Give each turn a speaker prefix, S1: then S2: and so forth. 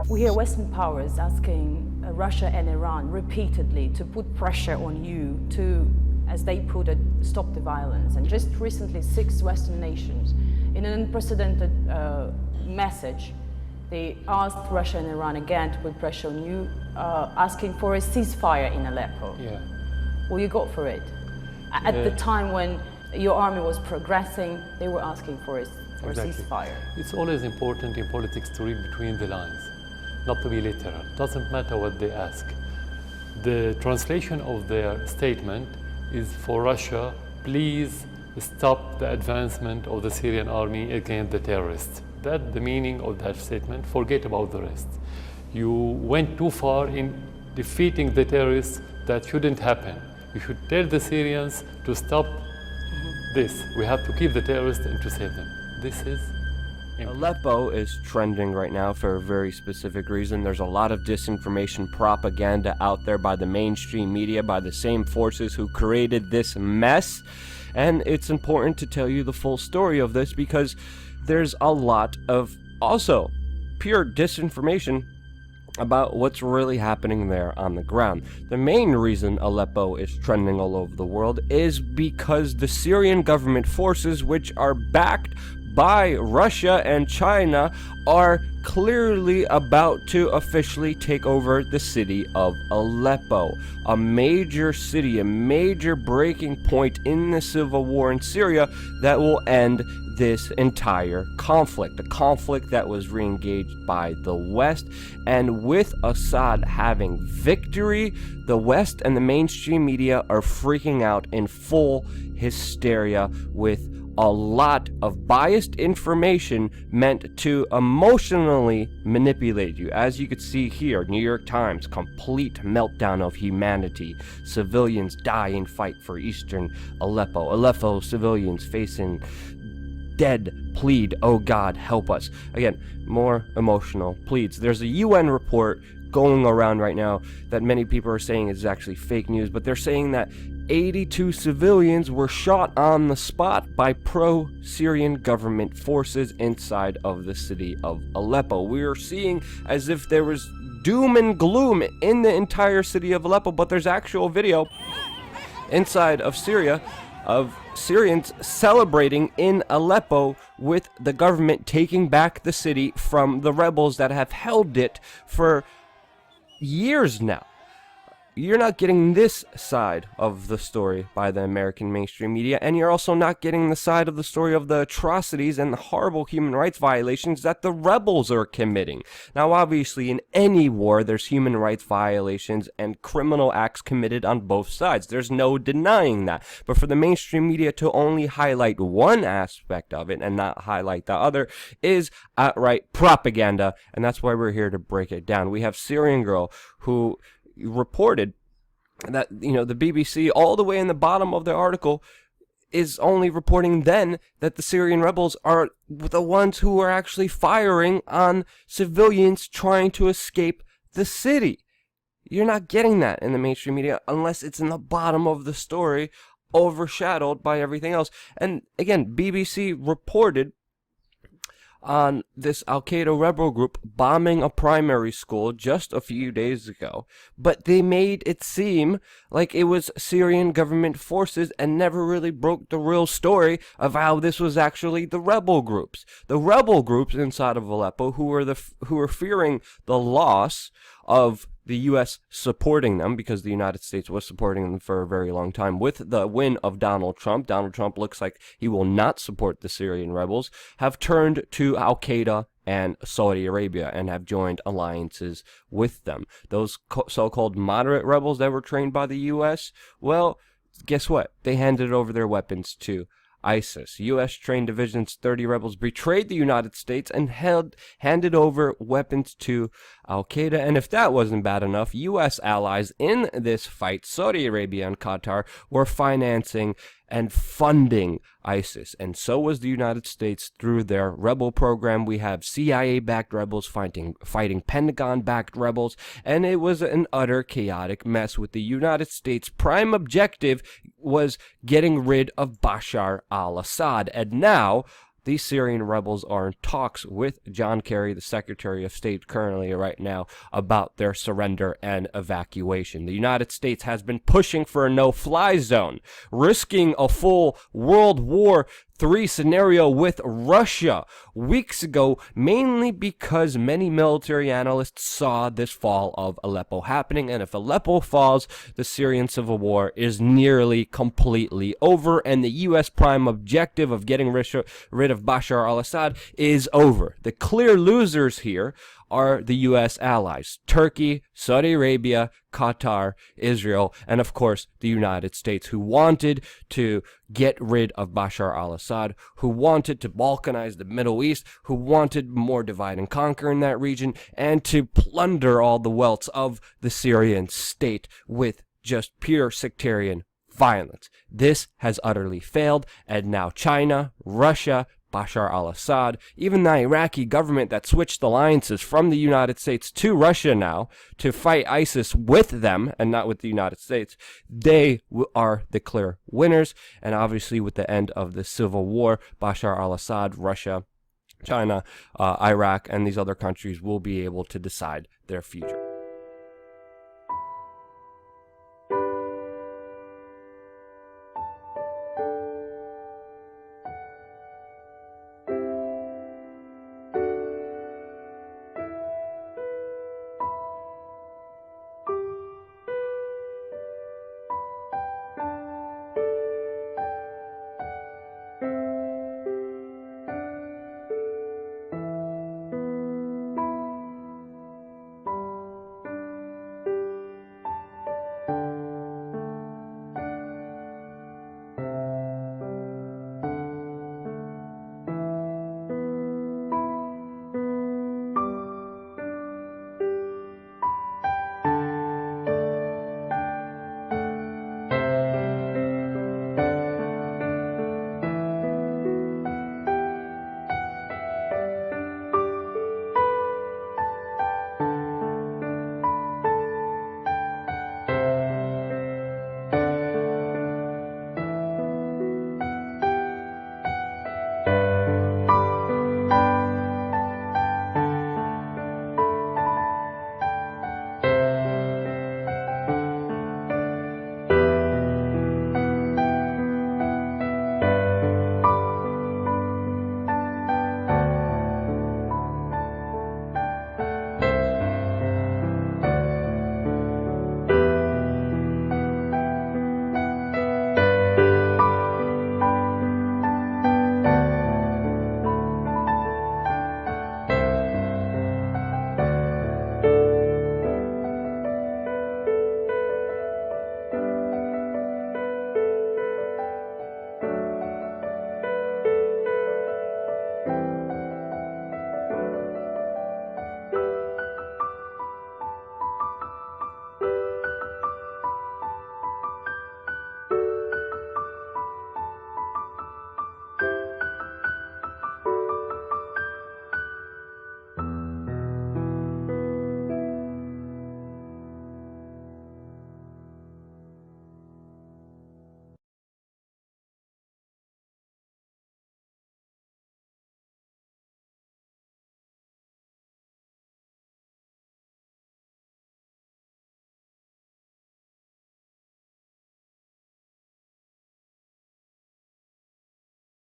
S1: We hear Western powers asking Russia and Iran repeatedly to put pressure on you to, as they put it, stop the violence. And just recently, 6 Western nations, in an unprecedented message, they asked Russia and Iran again to put pressure on you, asking for a ceasefire in Aleppo.
S2: Yeah.
S1: Will you go for it? At the time when your army was progressing, they were asking for a ceasefire.
S2: It's always important in politics to read between the lines, not to be literal. Doesn't matter what they ask. The translation of their statement is for Russia, please stop the advancement of the Syrian army against the terrorists. That's the meaning of that statement. Forget about the rest. You went too far in defeating the terrorists. That shouldn't happen. You should tell the Syrians to stop this. We have to keep the terrorists and to save them. This is
S3: Aleppo is trending right now for a very specific reason. There's a lot of disinformation propaganda out there by the mainstream media, by the same forces who created this mess. And it's important to tell you the full story of this because there's a lot of also pure disinformation about what's really happening there on the ground. The main reason Aleppo is trending all over the world is because the Syrian government forces, which are backed by Russia and China, are clearly about to officially take over the city of Aleppo, a major city, a major breaking point in the civil war in Syria that will end this entire conflict, a conflict that was re-engaged by the West. And with Assad having victory, the West and the mainstream media are freaking out in full hysteria with a lot of biased information meant to emotionally manipulate you. As you could see here, New York Times, complete meltdown of humanity. Civilians die in fight for eastern Aleppo. Aleppo civilians facing dead plead, oh God, help us. Again, more emotional pleads. There's a UN report going around right now that many people are saying is actually fake news, but they're saying that 82 civilians were shot on the spot by pro-Syrian government forces inside of the city of Aleppo. We are seeing as if there was doom and gloom in the entire city of Aleppo, but there's actual video inside of Syria of Syrians celebrating in Aleppo with the government taking back the city from the rebels that have held it for years now. You're not getting this side of the story by the American mainstream media, and you're also not getting the side of the story of the atrocities and the horrible human rights violations that the rebels are committing. Now, obviously, in any war, there's human rights violations and criminal acts committed on both sides. There's no denying that. But for the mainstream media to only highlight one aspect of it and not highlight the other is outright propaganda, and that's why we're here to break it down. We have Syrian girl who reported that, the BBC, all the way in the bottom of the article, is only reporting then that the Syrian rebels are the ones who are actually firing on civilians trying to escape the city. You're not getting that in the mainstream media unless it's in the bottom of the story, overshadowed by everything else. And again, BBC reported on this Al-Qaeda rebel group bombing a primary school just a few days ago, but they made it seem like it was Syrian government forces and never really broke the real story of how this was actually the rebel groups. The rebel groups inside of Aleppo who were fearing the loss of the U.S. supporting them, because the United States was supporting them for a very long time. With the win of Donald Trump looks like he will not support the Syrian rebels, have turned to Al-Qaeda and Saudi Arabia and have joined alliances with them. Those so-called moderate rebels that were trained by the U.S., well, guess what? They handed over their weapons to ISIS. U.S.-trained division's 30 rebels betrayed the United States and handed over weapons to Al-Qaeda. And if that wasn't bad enough, U.S. allies in this fight, Saudi Arabia and Qatar, were financing and funding ISIS. And so was the United States through their rebel program. We have CIA-backed rebels fighting Pentagon-backed rebels. And it was an utter chaotic mess, with the United States' prime objective was getting rid of Bashar al-Assad. And now these Syrian rebels are in talks with John Kerry, the Secretary of State currently right now, about their surrender and evacuation. The United States has been pushing for a no-fly zone, risking a full World War III scenario with Russia weeks ago, mainly because many military analysts saw this fall of Aleppo happening, and if Aleppo falls, the Syrian civil war is nearly completely over, and the U.S. prime objective of getting rid of Bashar al-Assad is over. The clear losers here are the U.S. allies, Turkey, Saudi Arabia, Qatar, Israel, and of course the United States, who wanted to get rid of Bashar al-Assad, who wanted to balkanize the Middle East, who wanted more divide and conquer in that region, and to plunder all the wealth of the Syrian state with just pure sectarian violence. This has utterly failed, and now China, Russia, Bashar al-Assad, even the Iraqi government that switched alliances from the United States to Russia now to fight ISIS with them and not with the United States, they are the clear winners. And obviously with the end of the civil war, Bashar al-Assad, Russia, China, Iraq, and these other countries will be able to decide their future.